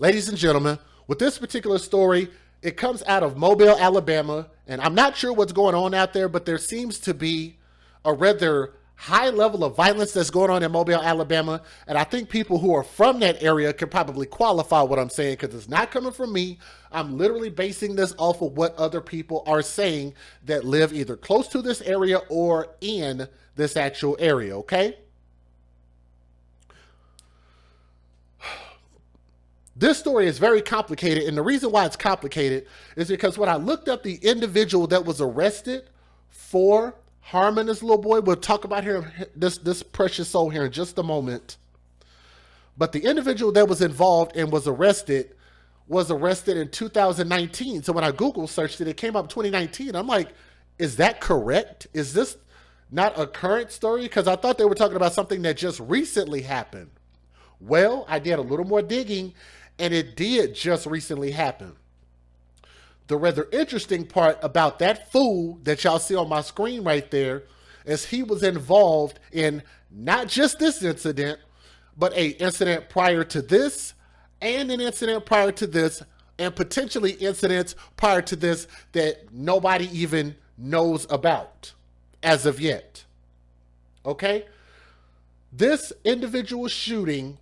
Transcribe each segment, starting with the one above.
Ladies and gentlemen, with this particular story, it comes out of Mobile, Alabama, and I'm not sure what's going on out there, but there seems to be a rather high level of violence that's going on in Mobile, Alabama, and I think people who are from that area can probably qualify what I'm saying because it's not coming from me. I'm literally basing this off of what other people are saying that live either close to this area or in this actual area, okay? This story is very complicated, and the reason why it's complicated is because when I looked up the individual that was arrested for harming this little boy, we'll talk about this precious soul here in just a moment. But the individual that was involved and was arrested in 2019. So when I Google searched it, it came up 2019. I'm like, is that correct? Is this not a current story? Because I thought they were talking about something that just recently happened. Well, I did a little more digging, and it did just recently happen. The rather interesting part about that fool that y'all see on my screen right there is he was involved in not just this incident, but an incident prior to this and an incident prior to this and potentially incidents prior to this that nobody even knows about as of yet. Okay? This individual shooting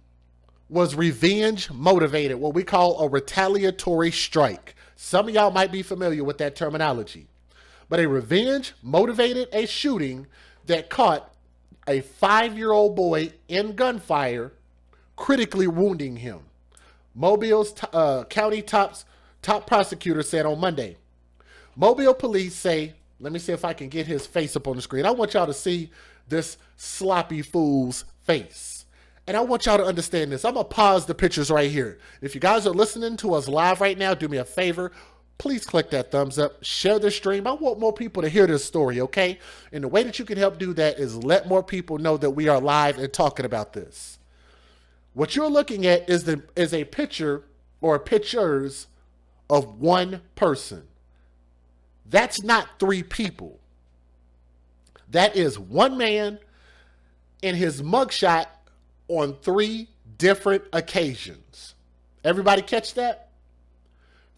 was revenge motivated, what we call a retaliatory strike. Some of y'all might be familiar with that terminology. But a revenge motivated a shooting that caught a 5-year-old boy in gunfire, critically wounding him. Mobile's county top prosecutor said on Monday. Mobile police say, let me see if I can get his face up on the screen. I want y'all to see this sloppy fool's face. And I want y'all to understand this. I'm going to pause the pictures right here. If you guys are listening to us live right now, do me a favor. Please click that thumbs up. Share the stream. I want more people to hear this story, okay? And the way that you can help do that is let more people know that we are live and talking about this. What you're looking at is a picture or pictures of one person. That's not 3 people. That is one man in his mugshot on 3 different occasions. Everybody catch that?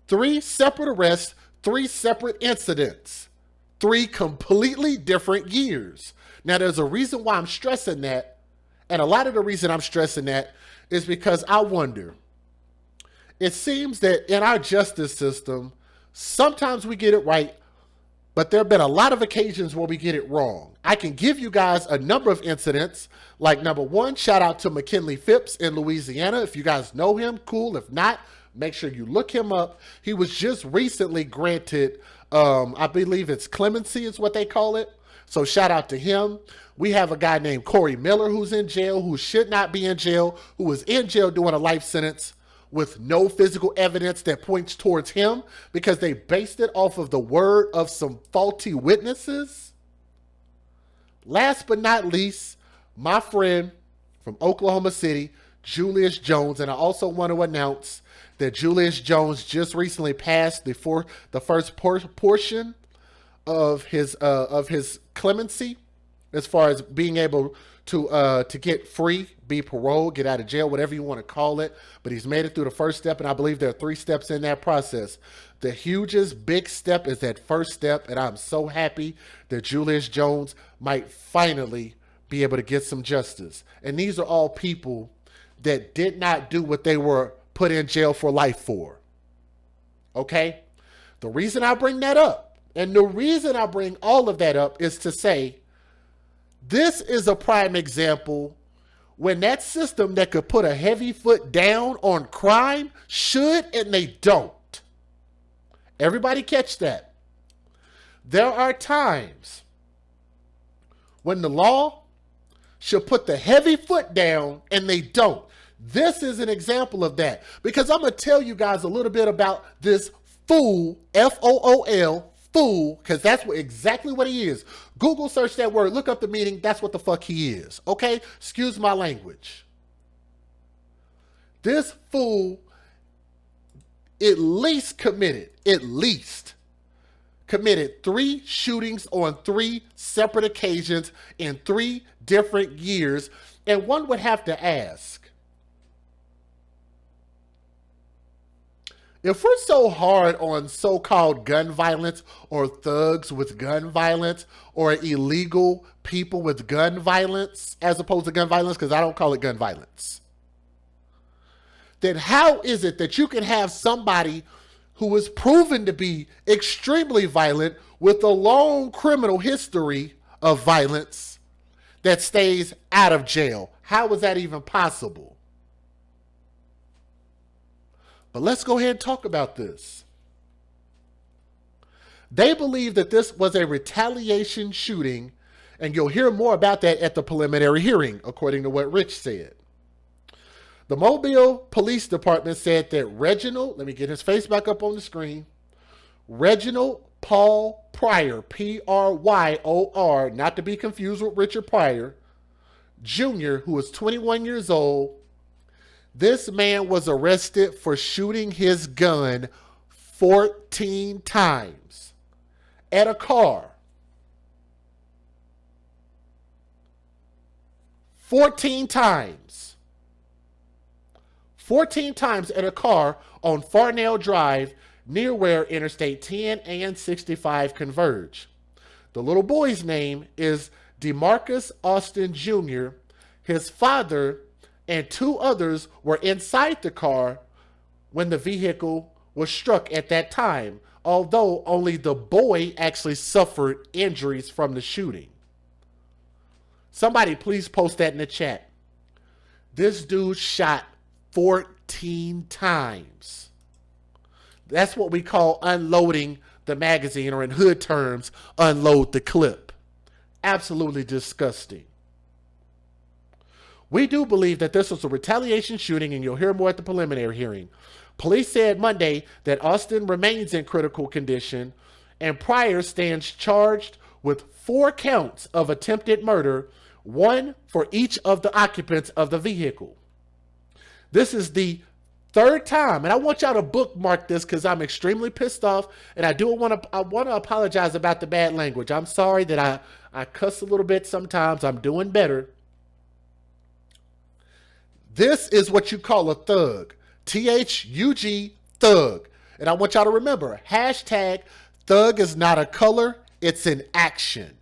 3 separate arrests, 3 separate incidents, 3 completely different years. Now, there's a reason why I'm stressing that, and a lot of the reason I'm stressing that is because I wonder, it seems that in our justice system, sometimes we get it right, but there have been a lot of occasions where we get it wrong. I can give you guys a number of incidents, like number 1, shout out to McKinley Phipps in Louisiana. If you guys know him, cool. If not, make sure you look him up. He was just recently granted, I believe it's clemency is what they call it. So shout out to him. We have a guy named Corey Miller who's in jail, who should not be in jail, who was in jail doing a life sentence with no physical evidence that points towards him because they based it off of the word of some faulty witnesses. Last but not least, my friend from Oklahoma City, Julius Jones, and I also want to announce that Julius Jones just recently passed the first portion of his clemency, as far as being able to get free, be paroled, get out of jail, whatever you want to call it. But he's made it through the first step, and I believe there are 3 steps in that process. The hugest big step is that first step, and I'm so happy that Julius Jones might finally be able to get some justice. And these are all people that did not do what they were put in jail for life for. Okay? The reason I bring that up, and the reason I bring all of that up, is to say, this is a prime example when that system that could put a heavy foot down on crime should and they don't. Everybody catch that. There are times when the law should put the heavy foot down and they don't. This is an example of that because I'm going to tell you guys a little bit about this fool, F-O-O-L, fool, because that's exactly what he is. Google search that word, look up the meaning, that's what the fuck he is, okay? Excuse my language. This fool at least committed 3 shootings on 3 separate occasions in 3 different years, and one would have to ask, If we're so hard on so-called gun violence or thugs with gun violence or illegal people with gun violence as opposed to gun violence, because I don't call it gun violence, then how is it that you can have somebody who is proven to be extremely violent with a long criminal history of violence that stays out of jail? How is that even possible? But let's go ahead and talk about this. They believe that this was a retaliation shooting, and you'll hear more about that at the preliminary hearing, according to what Rich said. The Mobile Police Department said that Reginald, let me get his face back up on the screen, Reginald Paul Pryor, Pryor, not to be confused with Richard Pryor, Jr., who was 21 years old. This man was arrested for shooting his gun 14 times at a car. 14 times. 14 times at a car on Farnell Drive, near where Interstate 10 and 65 converge. The little boy's name is Demarcus Austin Jr. His father and two others were inside the car when the vehicle was struck at that time, although only the boy actually suffered injuries from the shooting. Somebody please post that in the chat. This dude shot 14 times. That's what we call unloading the magazine, or in hood terms, unload the clip. Absolutely disgusting. We do believe that this was a retaliation shooting, and you'll hear more at the preliminary hearing. Police said Monday that Austin remains in critical condition, and Pryor stands charged with 4 counts of attempted murder, 1 for each of the occupants of the vehicle. This is the 3rd time, and I want y'all to bookmark this because I'm extremely pissed off, and I want to apologize about the bad language. I'm sorry that I cuss a little bit sometimes. I'm doing better. This is what you call a thug. Thug, thug. And I want y'all to remember, hashtag thug is not a color, it's an action.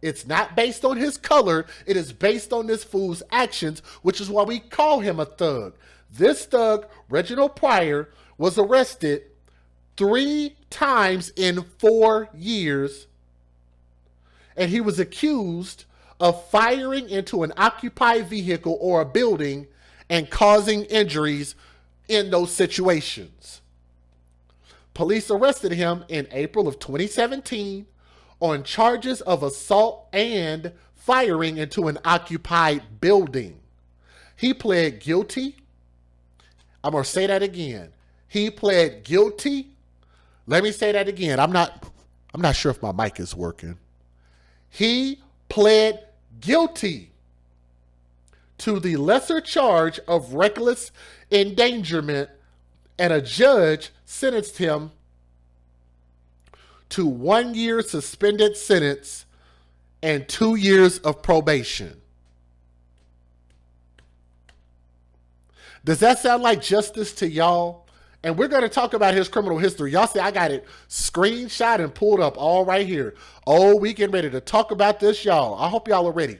It's not based on his color, it is based on this fool's actions, which is why we call him a thug. This thug, Reginald Pryor, was arrested 3 times in 4 years, and he was accused of firing into an occupied vehicle or a building and causing injuries in those situations. Police arrested him in April of 2017 on charges of assault and firing into an occupied building. He pled guilty. I'm going to say that again. He pled guilty. Let me say that again. I'm not sure if my mic is working. He pled guilty to the lesser charge of reckless endangerment, and a judge sentenced him to 1 year suspended sentence and 2 years of probation. Does that sound like justice to y'all? And we're going to talk about his criminal history. Y'all see, I got it screenshot and pulled up all right here. Oh, we getting ready to talk about this, y'all. I hope y'all are ready.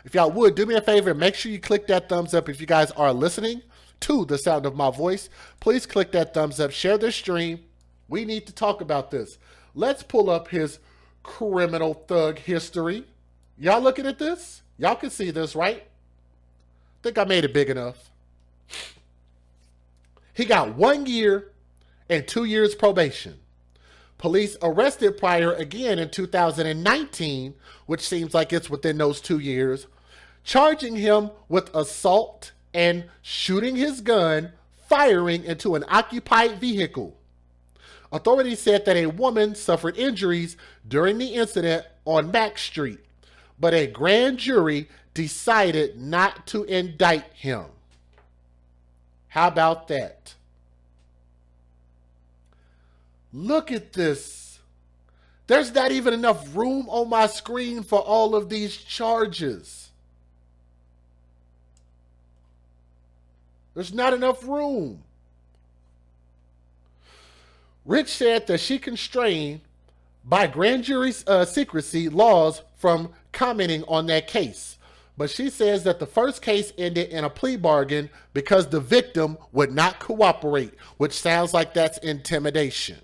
If y'all would, do me a favor and make sure you click that thumbs up if you guys are listening to the sound of my voice. Please click that thumbs up. Share this stream. We need to talk about this. Let's pull up his criminal thug history. Y'all looking at this? Y'all can see this, right? Think I made it big enough. He got 1 year and 2 years probation. Police arrested Pryor again in 2019, which seems like it's within those 2 years, charging him with assault and shooting his gun, firing into an occupied vehicle. Authorities said that a woman suffered injuries during the incident on Mack Street, but a grand jury decided not to indict him. How about that? Look at this. There's not even enough room on my screen for all of these charges. There's not enough room. Rich said that she constrained by grand jury secrecy laws from commenting on that case. But she says that the first case ended in a plea bargain because the victim would not cooperate, which sounds like that's intimidation.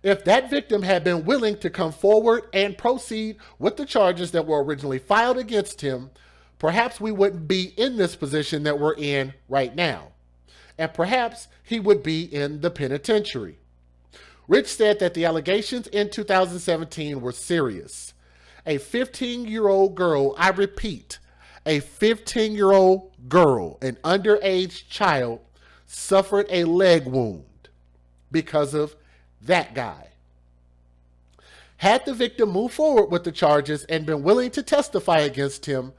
If that victim had been willing to come forward and proceed with the charges that were originally filed against him, perhaps we wouldn't be in this position that we're in right now. And perhaps he would be in the penitentiary. Rich said that the allegations in 2017 were serious. A 15-year-old girl, I repeat, a 15-year-old girl, an underage child, suffered a leg wound because of that guy. Had the victim moved forward with the charges and been willing to testify against him,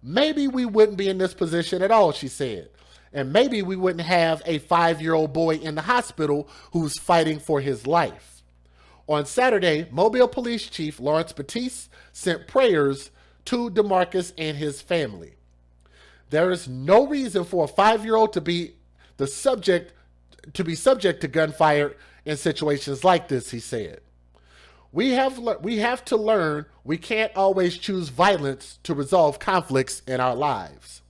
maybe we wouldn't be in this position at all, she said. And maybe we wouldn't have a 5-year-old boy in the hospital who's fighting for his life. On Saturday, Mobile Police Chief Lawrence Batiste sent prayers to Demarcus and his family. There is no reason for a 5-year-old to be subject to gunfire in situations like this, he said. We have to learn we can't always choose violence to resolve conflicts in our lives.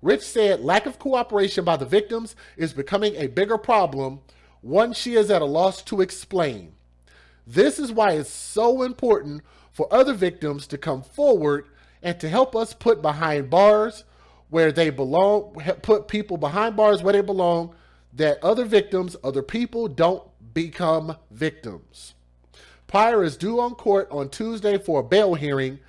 Rich said lack of cooperation by the victims is becoming a bigger problem, one she is at a loss to explain. This is why it's so important for other victims to come forward and to help us put behind bars where they belong, put people behind bars where they belong, that other victims, other people don't become victims. Pryor is due on court on Tuesday for a bail hearing.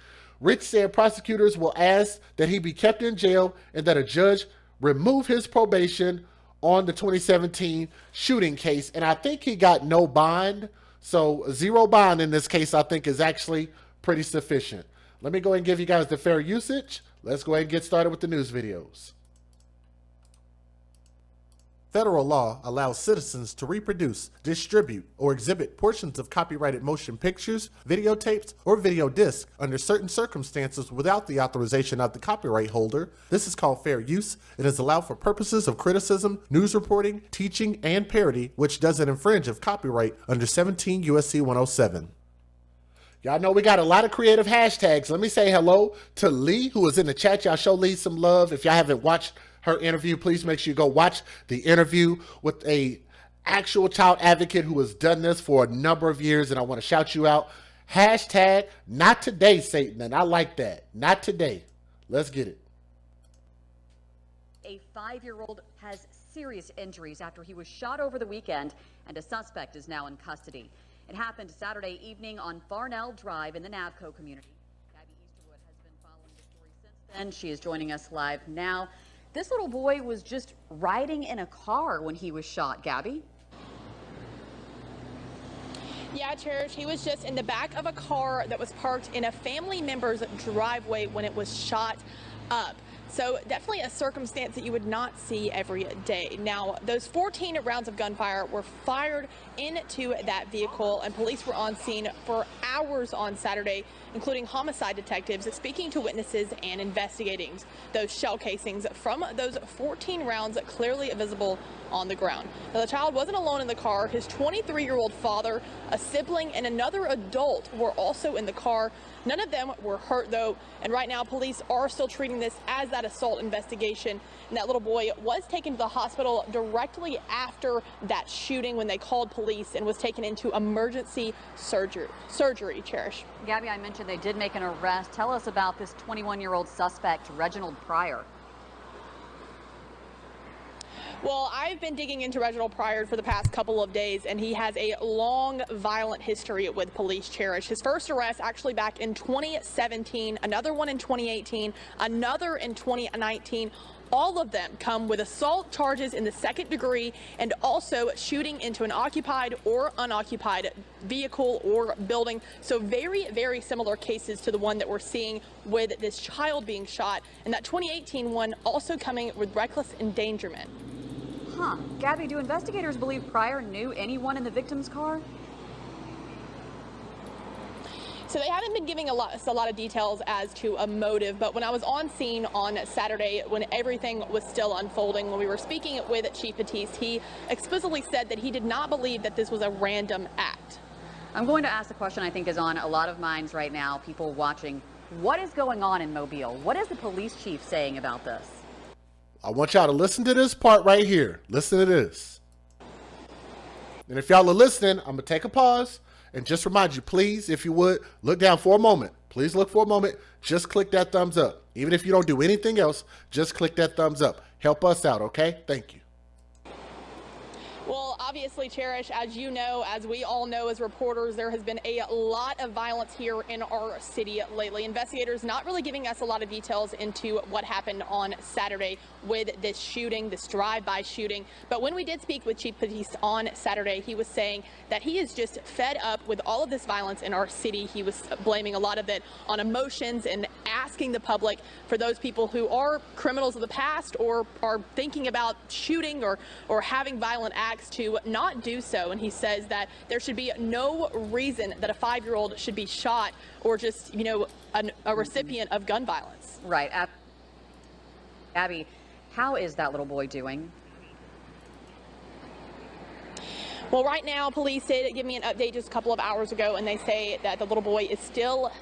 Rich said prosecutors will ask that he be kept in jail and that a judge remove his probation on the 2017 shooting case. And I think he got no bond. So 0 bond in this case, I think, is actually pretty sufficient. Let me go ahead and give you guys the fair usage. Let's go ahead and get started with the news videos. Federal law allows citizens to reproduce, distribute, or exhibit portions of copyrighted motion pictures, videotapes, or video discs under certain circumstances without the authorization of the copyright holder. This is called fair use. It is allowed for purposes of criticism, news reporting, teaching, and parody, which doesn't infringe of copyright under 17 U.S.C. 107. Y'all know we got a lot of creative hashtags. Let me say hello to Lee, who is in the chat. Y'all show Lee some love. If y'all haven't watched her interview, please make sure you go watch the interview with a actual child advocate who has done this for a number of years, and I want to shout you out. Hashtag not today, Satan, and I like that. Not today. Let's get it. A 5-year-old has serious injuries after he was shot over the weekend, and a suspect is now in custody. It happened Saturday evening on Farnell Drive in the Navco community. Gabby Easterwood has been following the story since then. She is joining us live now. This little boy was just riding in a car when he was shot, Gabby. Yeah, Cherish, he was just in the back of a car that was parked in a family member's driveway when it was shot up. So definitely a circumstance that you would not see every day. Now, those 14 rounds of gunfire were fired into that vehicle, and police were on scene for hours on Saturday, including homicide detectives speaking to witnesses and investigating those shell casings from those 14 rounds clearly visible on the ground. Now, the child wasn't alone in the car. His 23-year-old father, a sibling, and another adult were also in the car. None of them were hurt, though, and right now police are still treating this as that assault investigation. And that little boy was taken to the hospital directly after that shooting when they called police and was taken into emergency surgery. Cherish. Gabby, I mentioned they did make an arrest. Tell us about this 21-year-old suspect, Reginald Pryor. Well, I've been digging into Reginald Pryor for the past couple of days, and he has a long, violent history with police, Cherish. His first arrest actually back in 2017, another one in 2018, another in 2019. All of them come with assault charges in the second degree and also shooting into an occupied or unoccupied vehicle or building. So very, very similar cases to the one that we're seeing with this child being shot. And that 2018 one also coming with reckless endangerment. Huh. Gabby, do investigators believe Pryor knew anyone in the victim's car? So they haven't been giving us a lot of details as to a motive, but when I was on scene on Saturday, when everything was still unfolding, when we were speaking with Chief Batiste, he explicitly said that he did not believe that this was a random act. I'm going to ask the question I think is on a lot of minds right now, people watching. What is going on in Mobile? What is the police chief saying about this? I want y'all to listen to this part right here. Listen to this. And if y'all are listening, I'm going to take a pause and just remind you, please, if you would, look down for a moment. Please look for a moment. Just click that thumbs up. Even if you don't do anything else, just click that thumbs up. Help us out, okay? Thank you. Well, obviously, Cherish, as you know, as we all know as reporters, there has been a lot of violence here in our city lately. Investigators not really giving us a lot of details into what happened on Saturday with this shooting, this drive-by shooting. But when we did speak with Chief Batiste on Saturday, he was saying that he is just fed up with all of this violence in our city. He was blaming a lot of it on emotions and asking the public, for those people who are criminals of the past or are thinking about shooting or having violent acts, to not do so. And he says that there should be no reason that a 5-year-old should be shot or just, you know, a recipient of gun violence. Right. Abby, how is that little boy doing? Well, right now, police did give me an update just a couple of hours ago, and they say that the little boy is still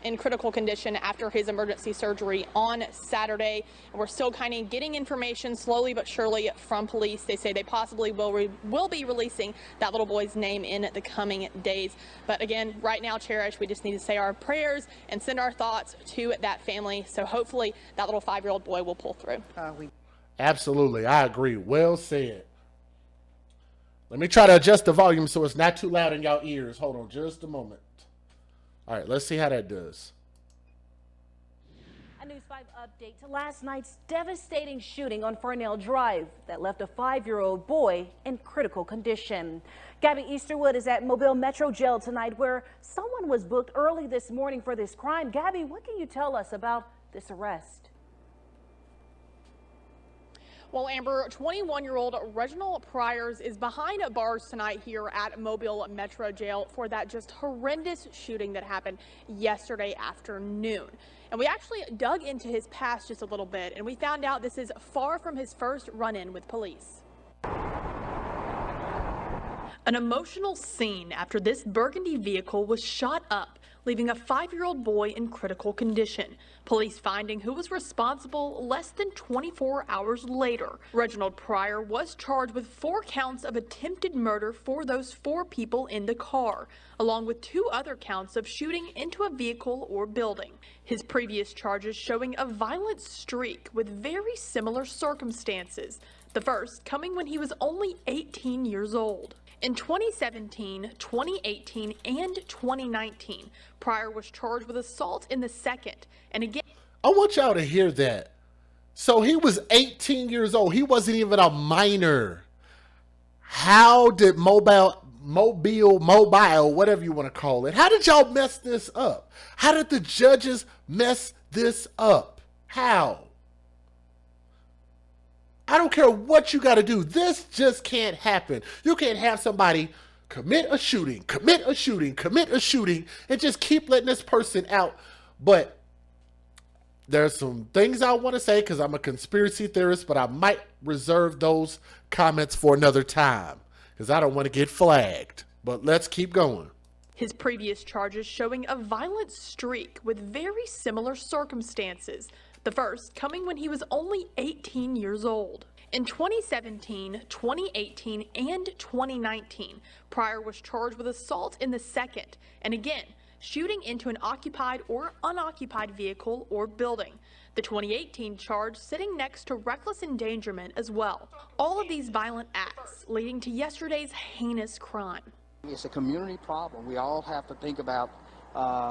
in critical condition after his emergency surgery on Saturday. And we're still kind of getting information slowly but surely from police. They say they possibly will be releasing that little boy's name in the coming days. But again, right now, Cherish, we just need to say our prayers and send our thoughts to that family. So hopefully that little 5-year-old boy will pull through. Absolutely. I agree. Well said. Let me try to adjust the volume so it's not too loud in y'all ears. Hold on just a moment. All right, let's see how that does. A News 5 update to last night's devastating shooting on Farnell Drive that left a 5-year-old boy in critical condition. Gabby Easterwood is at Mobile Metro Jail tonight, where someone was booked early this morning for this crime. Gabby, what can you tell us about this arrest? Well, Amber, 21-year-old Reginald Pryor is behind bars tonight here at Mobile Metro Jail for that just horrendous shooting that happened yesterday afternoon. And we actually dug into his past just a little bit, and we found out this is far from his first run-in with police. An emotional scene after this burgundy vehicle was shot up, leaving a 5-year-old boy in critical condition. Police finding who was responsible less than 24 hours later. Reginald Pryor was charged with 4 counts of attempted murder for those 4 people in the car, along with 2 other counts of shooting into a vehicle or building. His previous charges showing a violent streak with very similar circumstances, the first coming when he was only 18 years old. In 2017, 2018, and 2019, Pryor was charged with assault in the second. And again, I want y'all to hear that. So he was 18 years old. He wasn't even a minor. How did mobile, whatever you want to call it, how did y'all mess this up? How did the judges mess this up? How? I don't care what you got to do. This just can't happen. You can't have somebody commit a shooting, and just keep letting this person out. But there's some things I want to say because I'm a conspiracy theorist, but I might reserve those comments for another time because I don't want to get flagged. But let's keep going. His previous charges showing a violent streak with very similar circumstances. The first coming when he was only 18 years old. In 2017, 2018, and 2019, Pryor was charged with assault in the second, and again, shooting into an occupied or unoccupied vehicle or building. The 2018 charge sitting next to reckless endangerment as well. All of these violent acts leading to yesterday's heinous crime. It's a community problem. We all have to think about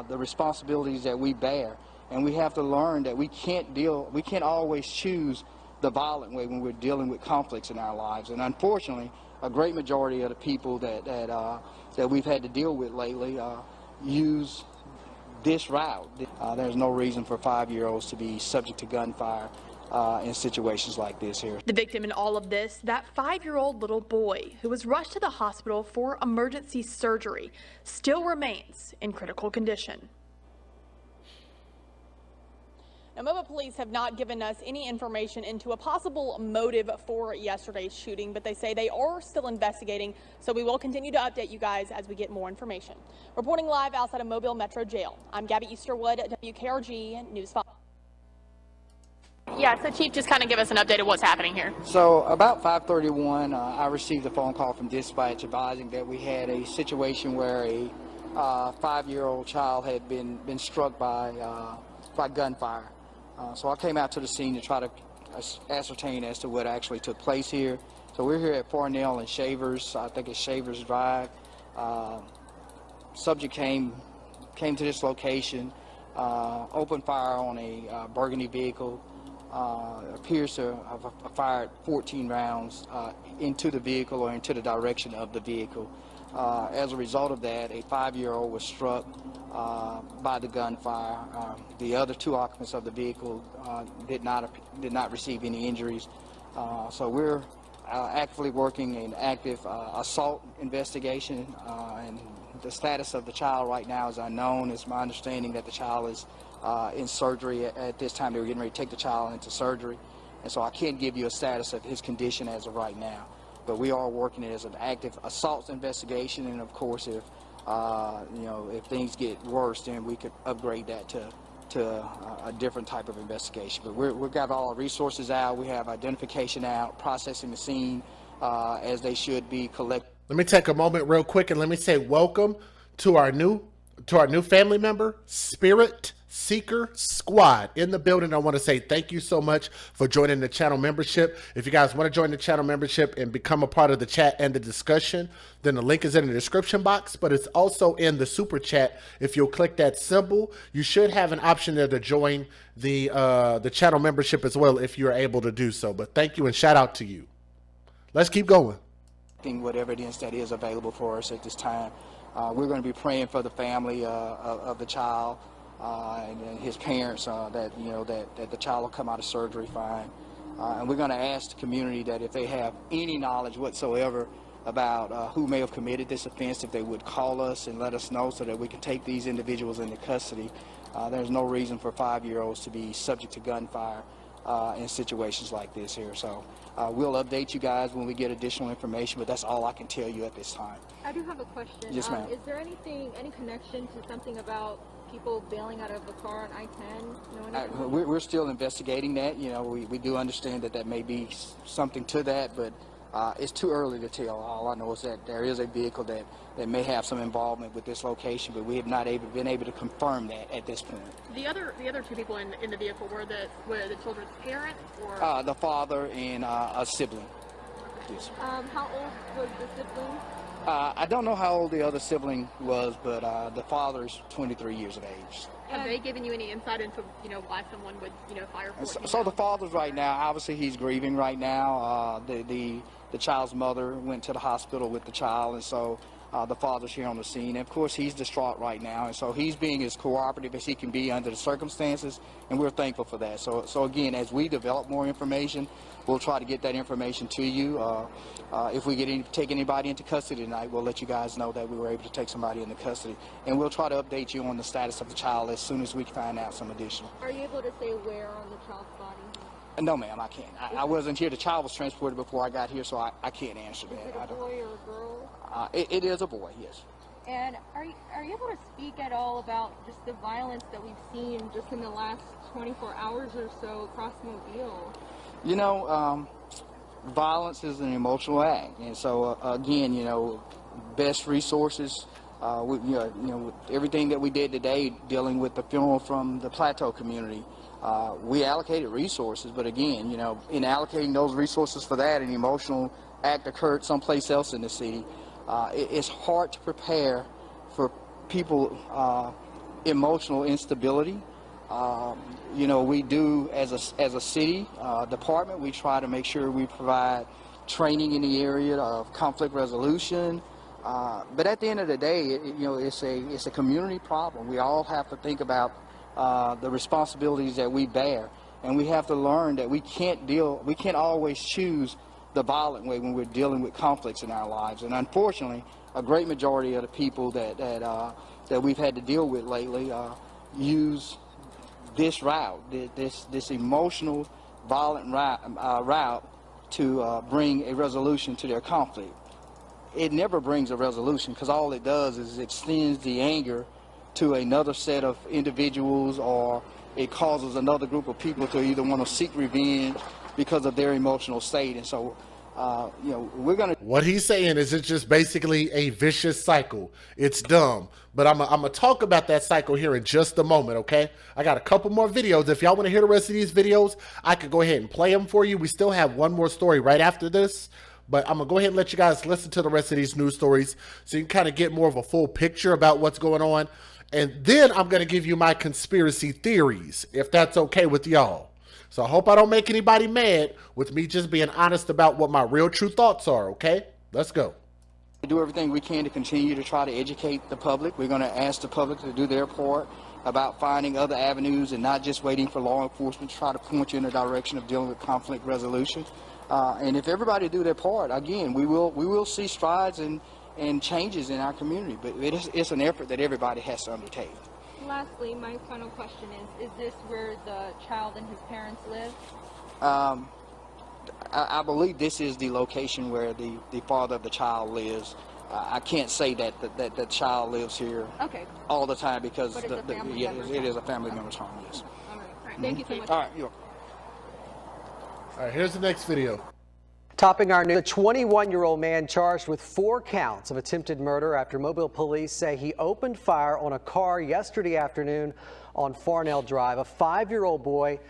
the responsibilities that we bear. And we have to learn that we can't always choose the violent way when we're dealing with conflicts in our lives. And unfortunately, a great majority of the people that we've had to deal with lately use this route. There's no reason for 5-year-olds to be subject to gunfire in situations like this here. The victim in all of this, that 5-year-old little boy who was rushed to the hospital for emergency surgery, still remains in critical condition. Now, Mobile police have not given us any information into a possible motive for yesterday's shooting, but they say they are still investigating, so we will continue to update you guys as we get more information. Reporting live outside of Mobile Metro Jail, I'm Gabby Easterwood, WKRG News 5. Yeah, so Chief, just kind of give us an update of what's happening here. So about 5:31, I received a phone call from dispatch advising that we had a situation where a 5-year-old child had been struck by gunfire. So I came out to the scene to try to ascertain as to what actually took place here. So we're here at Farnell and Shavers. I think it's Shavers Drive. Subject came to this location, opened fire on a burgundy vehicle. Appears to have fired 14 rounds into the vehicle or into the direction of the vehicle. As a result of that, a 5-year-old was struck by the gunfire. The other 2 occupants of the vehicle did not receive any injuries. So we're actively working an active assault investigation, and the status of the child right now is unknown. It's my understanding that the child is in surgery at this time. They were getting ready to take the child into surgery, and so I can't give you a status of his condition as of right now. But we are working it as an active assault investigation, and of course, if if things get worse, then we could upgrade that to a different type of investigation. But we've got all our resources out. We have identification out, processing the scene as they should be collected. Let me take a moment real quick and let me say welcome to our new family member, Spirit Seeker Squad in the building. I want to say thank you so much for joining the channel membership. If you guys want to join the channel membership and become a part of the chat and the discussion, then the link is in the description box, but it's also in the super chat. If you'll click that symbol, you should have an option there to join the channel membership as well if you're able to do so. But thank you and shout out to you. Let's keep going. What evidence that is available for us at this time. We're going to be praying for the family of the child and his parents that the child will come out of surgery fine. And we're going to ask the community that if they have any knowledge whatsoever about who may have committed this offense, if they would call us and let us know so that we can take these individuals into custody. There's no reason for 5-year-olds to be subject to gunfire in situations like this here. So we'll update you guys when we get additional information, but that's all I can tell you at this time. I do have a question. Yes, ma'am. Is there any connection to something about people bailing out of a car on I-10? We're still investigating that. We do understand that may be something to that, but it's too early to tell. All I know is that there is a vehicle that may have some involvement with this location, but we have not been able to confirm that at this point. The other 2 people in the vehicle were the children's parent, or the father and a sibling. Yes. How old was the sibling? I don't know how old the other sibling was, but the father is 23 years of age. Have they given you any insight into why someone would fire 14? So the father's right now, obviously he's grieving right now. The child's mother went to the hospital with the child, and so the father's here on the scene. And of course, he's distraught right now, and so he's being as cooperative as he can be under the circumstances, and we're thankful for that. So again, as we develop more information, we'll try to get that information to you. If we take anybody into custody tonight, we'll let you guys know that we were able to take somebody into custody, and we'll try to update you on the status of the child as soon as we find out some additional. Are you able to say where on the child's body? No, ma'am, I can't. I wasn't here. The child was transported before I got here, so I can't answer that. Is it a boy or a girl? It is a boy, yes. And are you able to speak at all about just the violence that we've seen just in the last 24 hours or so across Mobile? Violence is an emotional act, and so again, best resources. With everything that we did today, dealing with the funeral from the Plateau community, we allocated resources. But again, in allocating those resources for that, an emotional act occurred someplace else in the city. It's hard to prepare for people emotional instability. We do as a city department, we try to make sure we provide training in the area of conflict resolution. But at the end of the day, it's a community problem. We all have to think about the responsibilities that we bear, and we have to learn that we can't always choose the violent way when we're dealing with conflicts in our lives. And unfortunately, a great majority of the people that we've had to deal with lately use this route, this emotional, violent route to bring a resolution to their conflict. It never brings a resolution, because all it does is it extends the anger to another set of individuals, or it causes another group of people to either want to seek revenge because of their emotional state. And so, we're going to... What he's saying is it's just basically a vicious cycle. It's dumb. But I'm going to talk about that cycle here in just a moment, okay? I got a couple more videos. If y'all want to hear the rest of these videos, I could go ahead and play them for you. We still have one more story right after this. But I'm going to go ahead and let you guys listen to the rest of these news stories so you can kind of get more of a full picture about what's going on. And then I'm going to give you my conspiracy theories, if that's okay with y'all. So I hope I don't make anybody mad with me just being honest about what my real true thoughts are, okay? Let's go. We do everything we can to continue to try to educate the public. We're going to ask the public to do their part about finding other avenues and not just waiting for law enforcement to try to point you in the direction of dealing with conflict resolution. And if everybody do their part, again, we will see strides and changes in our community. But it's an effort that everybody has to undertake. Lastly, my final question is this where the child and his parents live? I believe this is the location where the father of the child lives. I can't say that the child lives here all the time, because it is a family member's home, yes. All right. Thank you so much. All right, you're welcome. All right, here's the next video. Topping our news, a 21-year-old man charged with 4 counts of attempted murder after Mobile police say he opened fire on a car yesterday afternoon on Farnell Drive. A 5-year-old boy,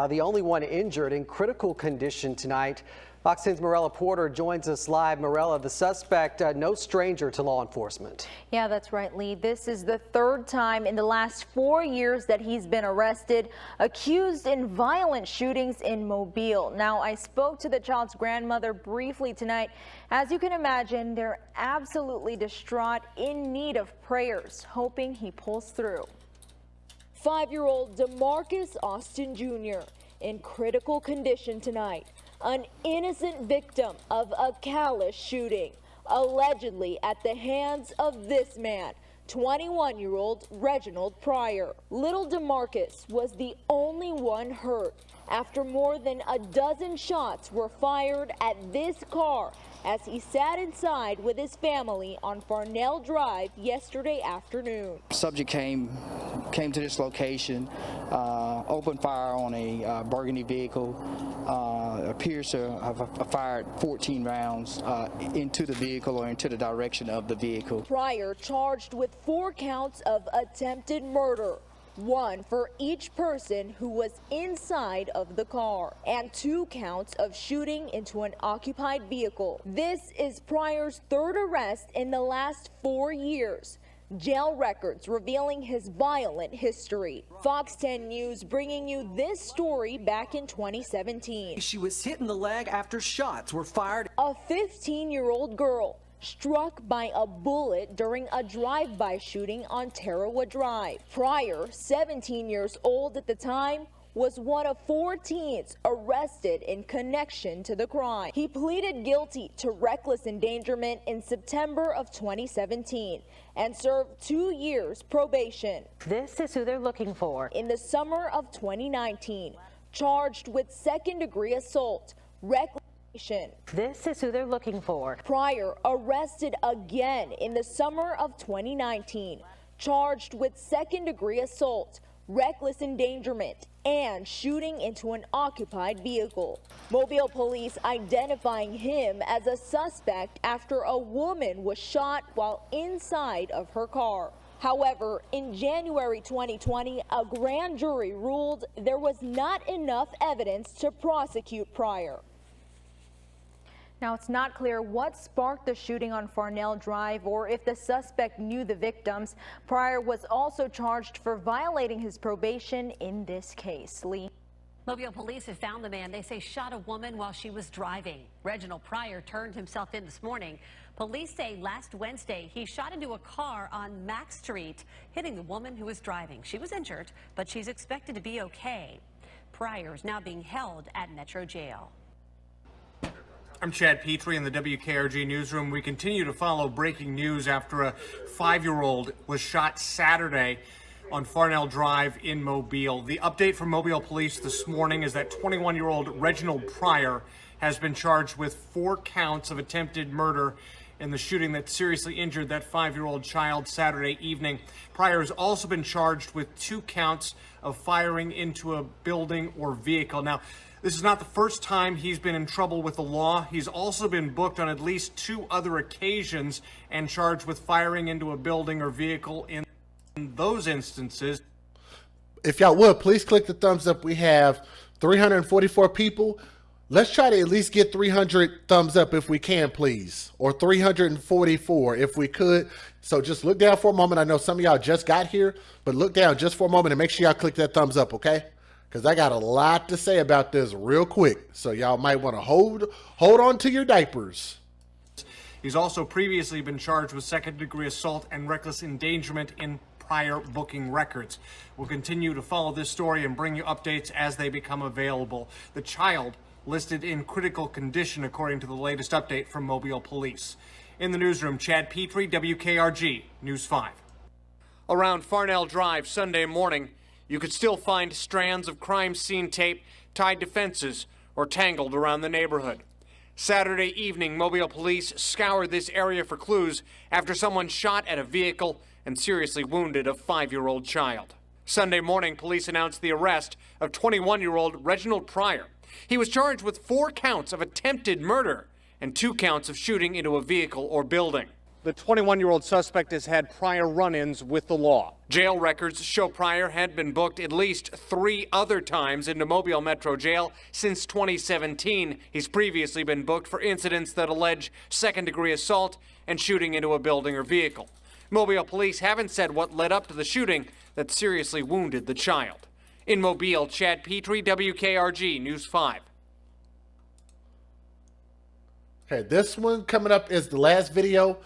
the only one injured, in critical condition tonight. Fox 10's Morella Porter joins us live. Morella, the suspect, no stranger to law enforcement. Yeah, that's right, Lee. This is the 3rd time in the last 4 years that he's been arrested, accused in violent shootings in Mobile. Now, I spoke to the child's grandmother briefly tonight. As you can imagine, they're absolutely distraught, in need of prayers, hoping he pulls through. 5-year-old Demarcus Austin Jr. in critical condition tonight. An innocent victim of a callous shooting, allegedly at the hands of this man, 21-year-old Reginald Pryor. Little Demarcus was the only one hurt after more than a dozen shots were fired at this car as he sat inside with his family on Farnell Drive yesterday afternoon. Subject came to this location, opened fire on a burgundy vehicle, appears to have fired 14 rounds into the vehicle or into the direction of the vehicle. Pryor charged with 4 counts of attempted murder, 1 for each person who was inside of the car, and 2 counts of shooting into an occupied vehicle. This is Pryor's 3rd arrest in the last 4 years. Jail records revealing his violent history. Fox 10 News bringing you this story back in 2017. She was hit in the leg after shots were fired. A 15-year-old girl struck by a bullet during a drive-by shooting on Tarawa Drive. Pryor, 17 years old at the time, was one of 4 teens arrested in connection to the crime. He pleaded guilty to reckless endangerment in September of 2017 and served 2 years probation. This is who they're looking for. In the summer of 2019, charged with 2nd-degree assault, reckless. This is who they're looking for. Pryor arrested again in the summer of 2019, charged with 2nd-degree assault, reckless endangerment, and shooting into an occupied vehicle. Mobile police identifying him as a suspect after a woman was shot while inside of her car. However, in January 2020, a grand jury ruled there was not enough evidence to prosecute Pryor. Now, it's not clear what sparked the shooting on Farnell Drive or if the suspect knew the victims. Pryor was also charged for violating his probation in this case. Lee. Mobile police have found the man they say shot a woman while she was driving. Reginald Pryor turned himself in this morning. Police say last Wednesday he shot into a car on Mack Street, hitting the woman who was driving. She was injured, but she's expected to be okay. Pryor is now being held at Metro Jail. I'm Chad Petrie in the WKRG newsroom. We continue to follow breaking news after a 5-year-old was shot Saturday on Farnell Drive in Mobile. The update from Mobile police this morning is that 21-year-old Reginald Pryor has been charged with 4 counts of attempted murder in the shooting that seriously injured that 5-year-old child Saturday evening. Pryor has also been charged with 2 counts of firing into a building or vehicle. Now, this is not the first time he's been in trouble with the law. He's also been booked on at least 2 other occasions and charged with firing into a building or vehicle in those instances. If y'all would, please click the thumbs up. We have 344 people. Let's try to at least get 300 thumbs up if we can, please. Or 344 if we could. So just look down for a moment. I know some of y'all just got here, but look down just for a moment and make sure y'all click that thumbs up, okay? Because I got a lot to say about this real quick. So y'all might want to hold on to your diapers. He's also previously been charged with second-degree assault and reckless endangerment in prior booking records. We'll continue to follow this story and bring you updates as they become available. The child listed in critical condition, according to the latest update from Mobile Police. In the newsroom, Chad Petrie, WKRG News 5. Around Farnell Drive Sunday morning, you could still find strands of crime scene tape tied to fences or tangled around the neighborhood. Saturday evening, Mobile police scoured this area for clues after someone shot at a vehicle and seriously wounded a 5-year-old child. Sunday morning, police announced the arrest of 21-year-old Reginald Pryor. He was charged with 4 counts of attempted murder and 2 counts of shooting into a vehicle or building. The 21-year-old suspect has had prior run-ins with the law. Jail records show Pryor had been booked at least 3 other times into Mobile Metro Jail since 2017. He's previously been booked for incidents that allege second-degree assault and shooting into a building or vehicle. Mobile police haven't said what led up to the shooting that seriously wounded the child. In Mobile, Chad Petrie, WKRG News 5. Okay, this one coming up is the last video.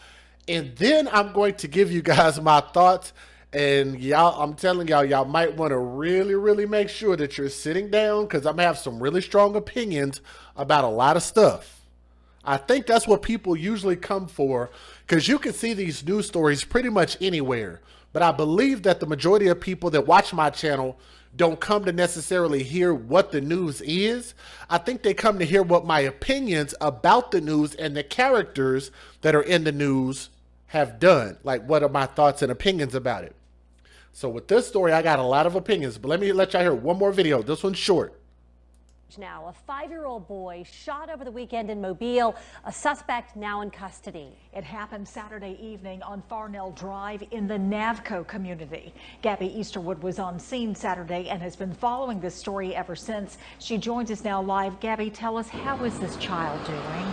And then I'm going to give you guys my thoughts. And y'all, I'm telling y'all, y'all might want to really make sure that you're sitting down because I'm going to have some really strong opinions about a lot of stuff. I think that's what people usually come for because you can see these news stories pretty much anywhere. But I believe that the majority of people that watch my channel don't come to necessarily hear what the news is. I think they come to hear what my opinions about the news and the characters that are in the news have done. Like, what are my thoughts and opinions about it? So with this story, I got a lot of opinions, but let me let y'all hear one more video. This one's short. Now, a 5-year-old boy shot over the weekend in Mobile, a suspect now in custody. It happened Saturday evening on Farnell Drive in the Navco community. Gabby Easterwood was on scene Saturday and has been following this story ever since. She joins us now live. Gabby, tell us, how is this child doing?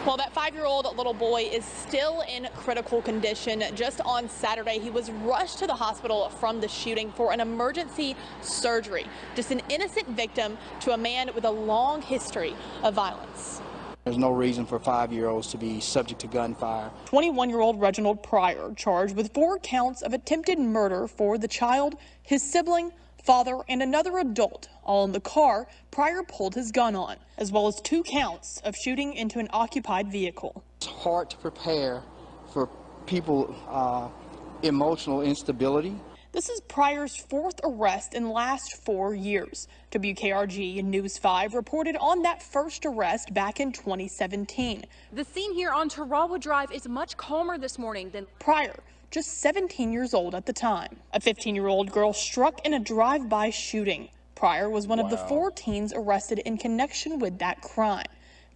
Well, that 5-year-old little boy is still in critical condition. Just on Saturday, he was rushed to the hospital from the shooting for an emergency surgery. Just an innocent victim to a man with a long history of violence. There's no reason for 5-year-olds to be subject to gunfire. 21-year-old Reginald Pryor charged with 4 counts of attempted murder for the child, his sibling, father, and another adult, all in the car Pryor pulled his gun on, as well as 2 counts of shooting into an occupied vehicle. It's hard to prepare for people emotional instability. This is Pryor's 4th arrest in the last 4 years. WKRG News 5 reported on that first arrest back in 2017. The scene here on Tarawa Drive is much calmer this morning than Pryor, just 17 years old at the time. A 15-year-old girl struck in a drive-by shooting. Pryor was one of the 4 teens arrested in connection with that crime.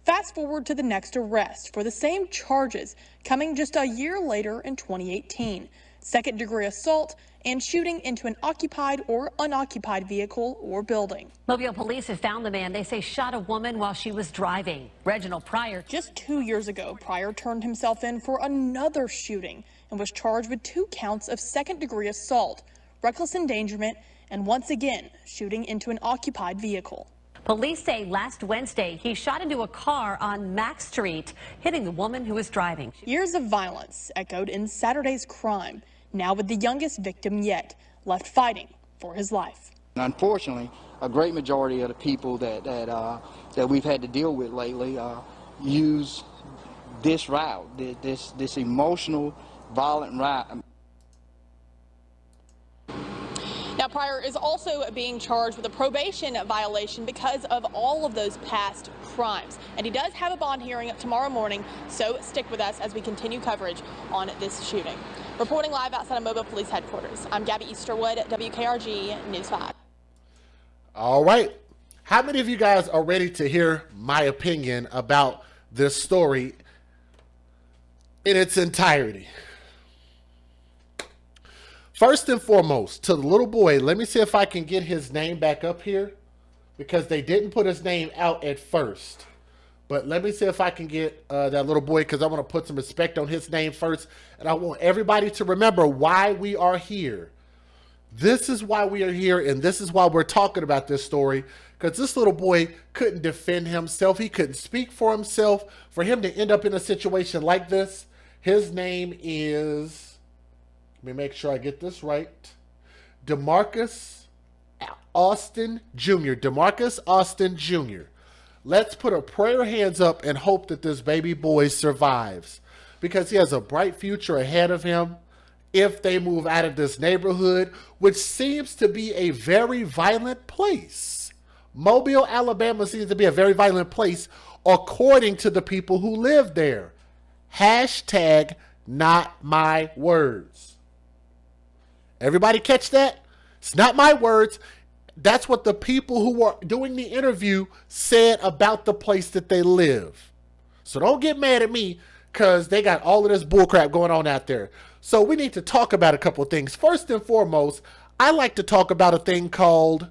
Fast forward to the next arrest for the same charges, coming just a year later in 2018. Second-degree assault and shooting into an occupied or unoccupied vehicle or building. Mobile police have found the man they say shot a woman while she was driving. Reginald Pryor. Just 2 years ago, Pryor turned himself in for another shooting and was charged with 2 counts of second-degree assault, reckless endangerment, and once again, shooting into an occupied vehicle. Police say last Wednesday he shot into a car on Mack Street, hitting the woman who was driving. Years of violence echoed in Saturday's crime, now with the youngest victim yet, left fighting for his life. Unfortunately, a great majority of the people that we've had to deal with lately use this route, this emotional, violent route. Now, Pryor is also being charged with a probation violation because of all of those past crimes. And he does have a bond hearing tomorrow morning, so stick with us as we continue coverage on this shooting. Reporting live outside of Mobile Police Headquarters, I'm Gabby Easterwood, WKRG News 5. All right. How many of you guys are ready to hear my opinion about this story in its entirety? First and foremost, to the little boy, let me see if I can get his name back up here, because they didn't put his name out at first. But let me see if I can get that little boy, because I want to put some respect on his name first. And I want everybody to remember why we are here. This is why we are here, and this is why we're talking about this story, because this little boy couldn't defend himself. He couldn't speak for himself. For him to end up in a situation like this, his name is... let me make sure I get this right. Demarcus Austin Jr. Demarcus Austin Jr. Let's put a prayer hands up and hope that this baby boy survives, because he has a bright future ahead of him if they move out of this neighborhood, which seems to be a very violent place. Mobile, Alabama seems to be a very violent place, according to the people who live there. Hashtag not my words. Everybody catch that? It's not my words. That's what the people who were doing the interview said about the place that they live. So don't get mad at me, because they got all of this bullcrap going on out there. So we need to talk about a couple of things. First and foremost, I like to talk about a thing called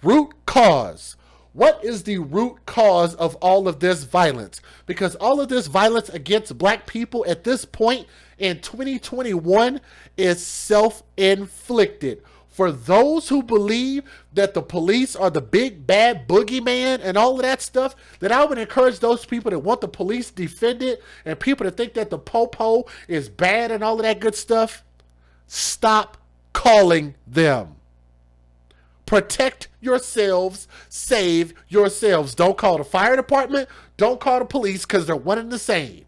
root cause. What is the root cause of all of this violence? Because all of this violence against black people at this point in 2021 is self-inflicted. For those who believe that the police are the big bad boogeyman and all of that stuff, then I would encourage those people that want the police defended and people that think that the popo is bad and all of that good stuff, stop calling them. Protect yourselves, save yourselves. Don't call the fire department, don't call the police, because they're one and the same.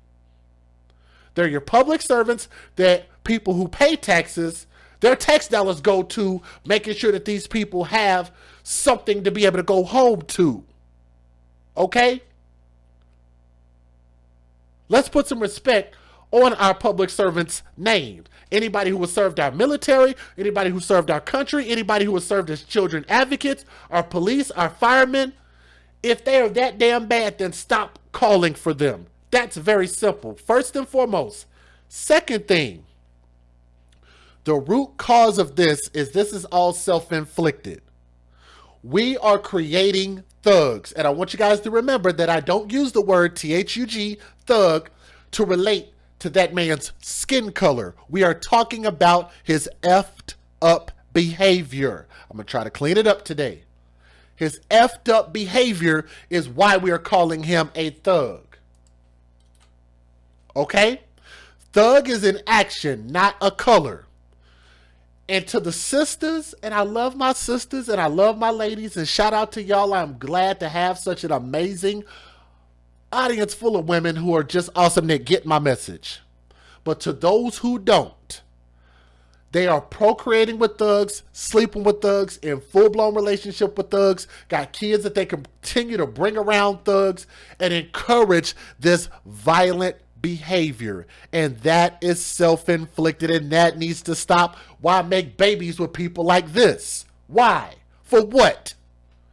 They're your public servants, that people who pay taxes, their tax dollars go to making sure that these people have something to be able to go home to. Okay? Let's put some respect on our public servants' names. Anybody who has served our military, anybody who served our country, anybody who has served as children advocates, our police, our firemen, if they are that damn bad, then stop calling for them. That's very simple. First and foremost. Second thing, the root cause of this is all self-inflicted. We are creating thugs. And I want you guys to remember that I don't use the word T-H-U-G, thug, to relate to that man's skin color. We are talking about his effed up behavior. I'm going to try to clean it up today. His effed up behavior is why we are calling him a thug. Okay? Thug is an action, not a color. And to the sisters, and I love my sisters and I love my ladies, and shout out to y'all. I'm glad to have such an amazing audience full of women who are just awesome that get my message. But to those who don't, they are procreating with thugs, sleeping with thugs, in full-blown relationship with thugs, got kids that they continue to bring around thugs and encourage this violent behavior. And that is self-inflicted, and that needs to stop. Why make babies with people like this? Why? For what?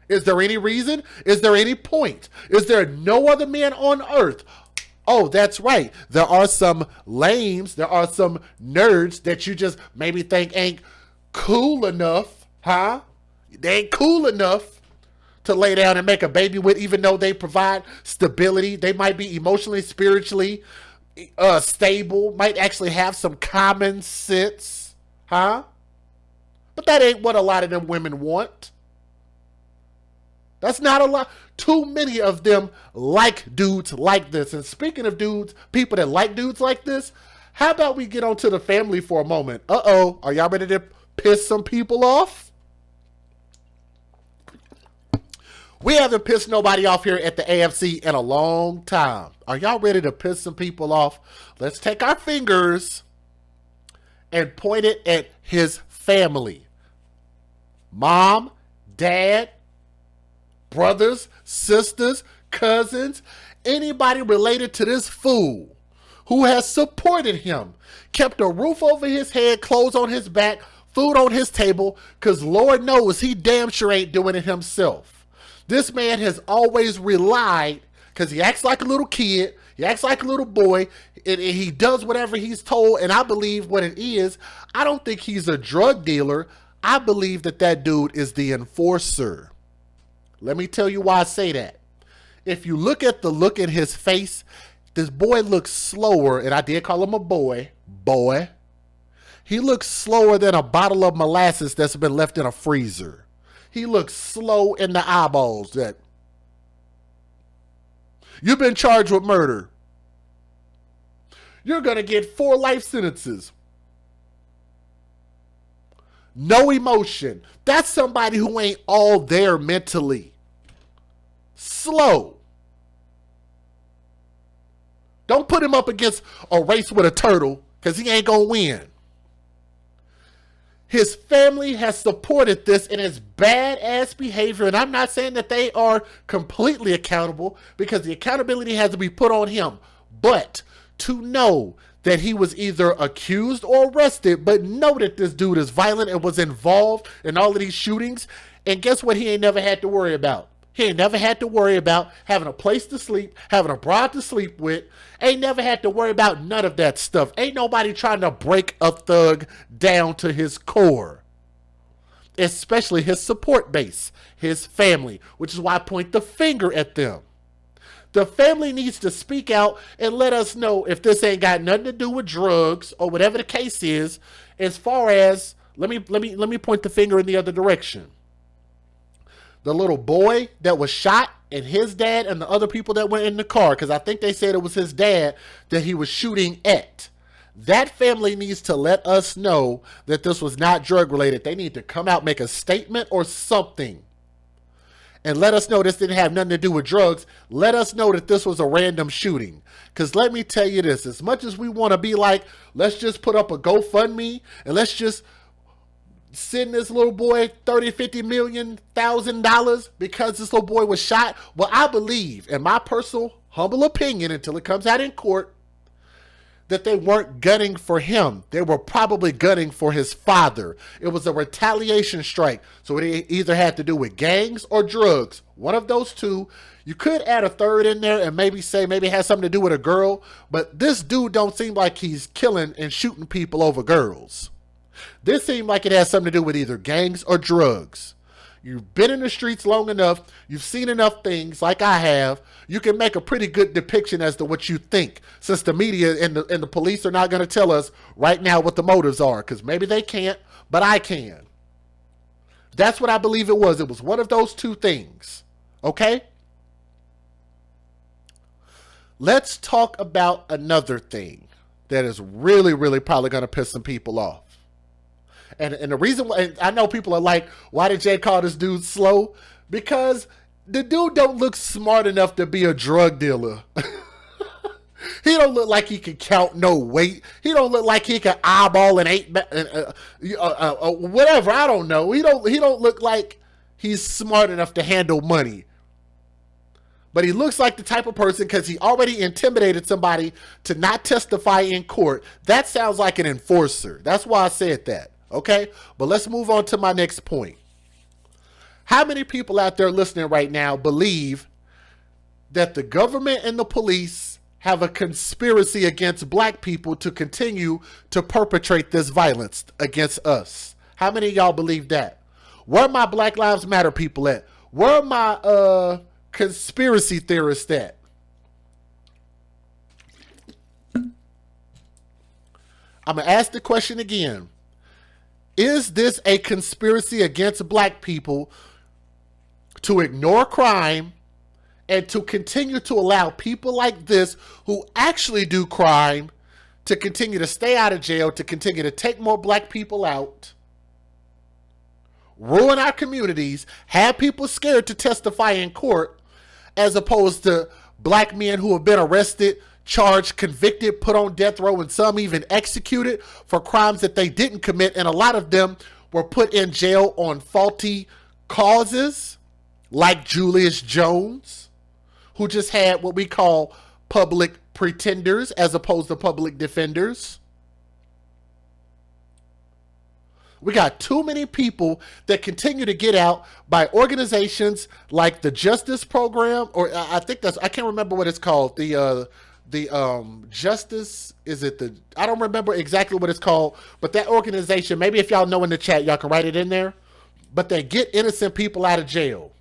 Is there any reason? Is there any point? Is there no other man on earth? Oh, that's right. There are some lames, there are some nerds that you just maybe think ain't cool enough, huh? They ain't cool enough to lay down and make a baby with, even though they provide stability. They might be emotionally, spiritually stable, might actually have some common sense, huh? But that ain't what a lot of them women want. That's not a lot. Too many of them like dudes like this. And speaking of dudes, people that like dudes like this, how about we get onto the family for a moment? Uh-oh, are y'all ready to piss some people off? We haven't pissed nobody off here at the AFC in a long time. Are y'all ready to piss some people off? Let's take our fingers and point it at his family. Mom, dad, brothers, sisters, cousins, anybody related to this fool who has supported him, kept a roof over his head, clothes on his back, food on his table, because Lord knows he damn sure ain't doing it himself. This man has always relied, because he acts like a little kid, he acts like a little boy, and he does whatever he's told, and I believe what it is. I don't think he's a drug dealer. I believe that that dude is the enforcer. Let me tell you why I say that. If you look at the look in his face, this boy looks slower, and I did call him a boy. He looks slower than a bottle of molasses that's been left in a freezer. He looks slow in the eyeballs. That you've been charged with murder. You're going to get 4 life sentences. No emotion. That's somebody who ain't all there mentally. Slow. Don't put him up against a race with a turtle, because he ain't going to win. His family has supported this in his badass behavior, and I'm not saying that they are completely accountable, because the accountability has to be put on him. But to know that he was either accused or arrested, but know that this dude is violent and was involved in all of these shootings, and guess what he ain't never had to worry about? He ain't never had to worry about having a place to sleep, having a broad to sleep with. Ain't never had to worry about none of that stuff. Ain't nobody trying to break a thug down to his core. Especially his support base, his family, which is why I point the finger at them. The family needs to speak out and let us know if this ain't got nothing to do with drugs or whatever the case is. As far as, let me point the finger in the other direction. The little boy that was shot, and his dad and the other people that were in the car, because I think they said it was his dad that he was shooting at. That family needs to let us know that this was not drug related. They need to come out, make a statement or something, and let us know this didn't have nothing to do with drugs. Let us know that this was a random shooting. Because let me tell you this, as much as we want to be like, let's just put up a GoFundMe and let's just send this little boy $30, $50 million because this little boy was shot. Well, I believe, in my personal humble opinion, until it comes out in court, that they weren't gunning for him. They were probably gunning for his father. It was a retaliation strike. So it either had to do with gangs or drugs. One of those two. You could add a third in there and maybe say maybe it has something to do with a girl. But this dude don't seem like he's killing and shooting people over girls. This seemed like it has something to do with either gangs or drugs. You've been in the streets long enough. You've seen enough things like I have. You can make a pretty good depiction as to what you think, since the media and the police are not going to tell us right now what the motives are, because maybe they can't, but I can. That's what I believe it was. It was one of those two things. Okay? Let's talk about another thing that is really, really probably going to piss some people off. And the reason why, I know people are like, why did Jay call this dude slow? Because the dude don't look smart enough to be a drug dealer. He don't look like he can count no weight. He don't look like he can eyeball an whatever. I don't know. He don't look like he's smart enough to handle money. But he looks like the type of person, because he already intimidated somebody to not testify in court. That sounds like an enforcer. That's why I said that. Okay, but let's move on to my next point. How many people out there listening right now believe that the government and the police have a conspiracy against black people to continue to perpetrate this violence against us? How many of y'all believe that? Where are my Black Lives Matter people at? Where are my conspiracy theorists at? I'm going to ask the question again. Is this a conspiracy against black people to ignore crime and to continue to allow people like this who actually do crime to continue to stay out of jail, to continue to take more black people out? ruin our communities, have people scared to testify in court, as opposed to black men who have been arrested, charged, convicted, put on death row, and some even executed for crimes that they didn't commit. And a lot of them were put in jail on faulty causes, like Julius Jones, who just had what we call public pretenders as opposed to public defenders. We got too many people that continue to get out by organizations like the Justice Program, or I think that's, I can't remember what it's called. The Justice, is it the, I don't remember exactly what it's called, but that organization, maybe if y'all know in the chat, y'all can write it in there. But they get innocent people out of jail.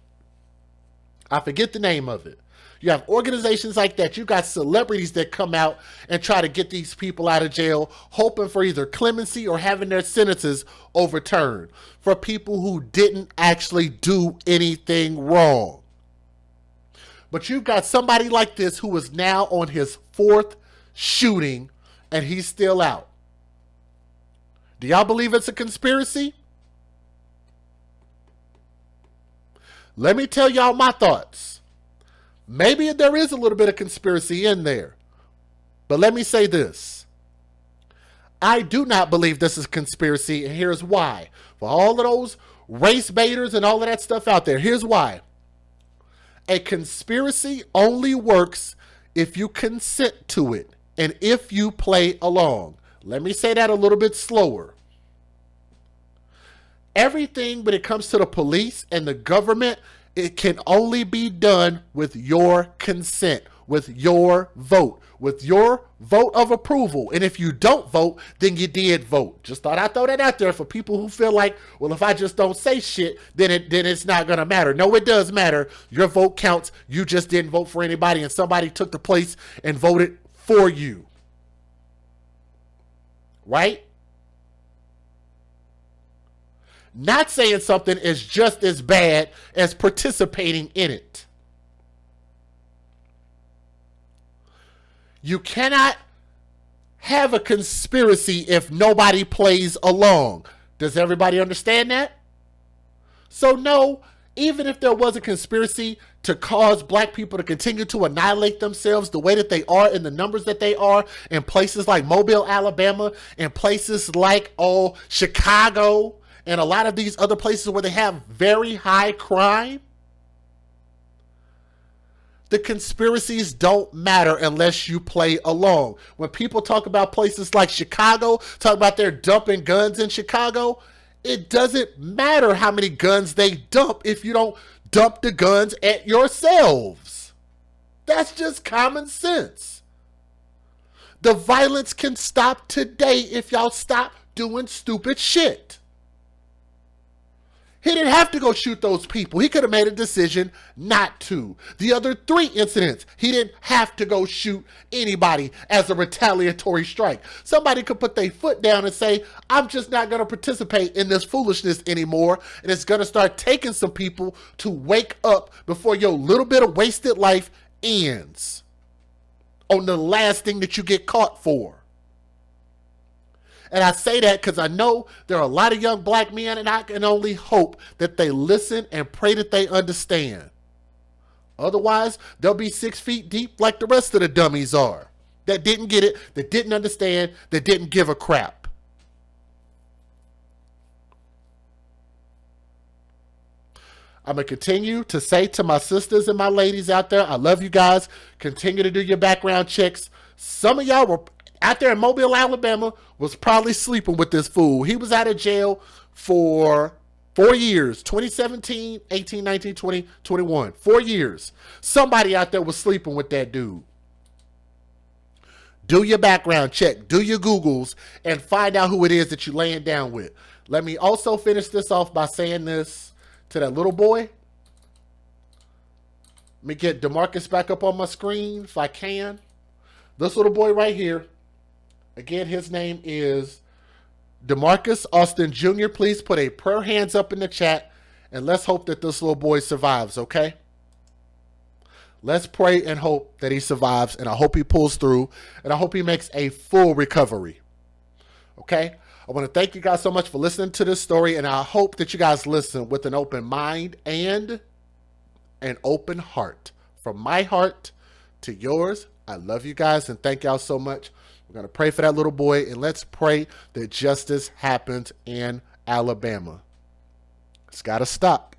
I forget the name of it. You have organizations like that. You got celebrities that come out and try to get these people out of jail, hoping for either clemency or having their sentences overturned for people who didn't actually do anything wrong. But you've got somebody like this who is now on his 4th shooting and he's still out. Do y'all believe it's a conspiracy? Let me tell y'all my thoughts. Maybe there is a little bit of conspiracy in there. But let me say this. I do not believe this is a conspiracy, and here's why. For all of those race baiters and all of that stuff out there, here's why. A conspiracy only works if you consent to it and if you play along. Let me say that a little bit slower. Everything when it comes to the police and the government, it can only be done with your consent, with your vote of approval. And if you don't vote, then you did vote. Just thought I'd throw that out there for people who feel like, well, if I just don't say shit, then it's not going to matter. No, it does matter. Your vote counts. You just didn't vote for anybody, and somebody took the place and voted for you. Right? Not saying something is just as bad as participating in it. You cannot have a conspiracy if nobody plays along. Does everybody understand that? So no, even if there was a conspiracy to cause black people to continue to annihilate themselves the way that they are in the numbers that they are in places like Mobile, Alabama, and places like Chicago, and a lot of these other places where they have very high crime, the conspiracies don't matter unless you play along. When people talk about places like Chicago, talk about they're dumping guns in Chicago, it doesn't matter how many guns they dump if you don't dump the guns at yourselves. That's just common sense. The violence can stop today if y'all stop doing stupid shit. He didn't have to go shoot those people. He could have made a decision not to. The other 3 incidents, he didn't have to go shoot anybody as a retaliatory strike. Somebody could put their foot down and say, I'm just not going to participate in this foolishness anymore. And it's going to start taking some people to wake up before your little bit of wasted life ends on the last thing that you get caught for. And I say that because I know there are a lot of young black men, and I can only hope that they listen and pray that they understand. Otherwise, they'll be 6 feet deep like the rest of the dummies are. That didn't get it, that didn't understand, that didn't give a crap. I'm going to continue to say to my sisters and my ladies out there, I love you guys. Continue to do your background checks. Some of y'all were out there in Mobile, Alabama, was probably sleeping with this fool. He was out of jail for 4 years, 2017, 18, 19, 20, 21. 4 years. Somebody out there was sleeping with that dude. Do your background check. Do your Googles and find out who it is that you're laying down with. Let me also finish this off by saying this to that little boy. Let me get Demarcus back up on my screen if I can. This little boy right here. Again, his name is Demarcus Austin Jr. Please put a prayer hands up in the chat, and let's hope that this little boy survives, okay? Let's pray and hope that he survives, and I hope he pulls through, and I hope he makes a full recovery, okay? I want to thank you guys so much for listening to this story, and I hope that you guys listen with an open mind and an open heart. From my heart to yours, I love you guys, and thank y'all so much. We're going to pray for that little boy, and let's pray that justice happens in Alabama. It's got to stop.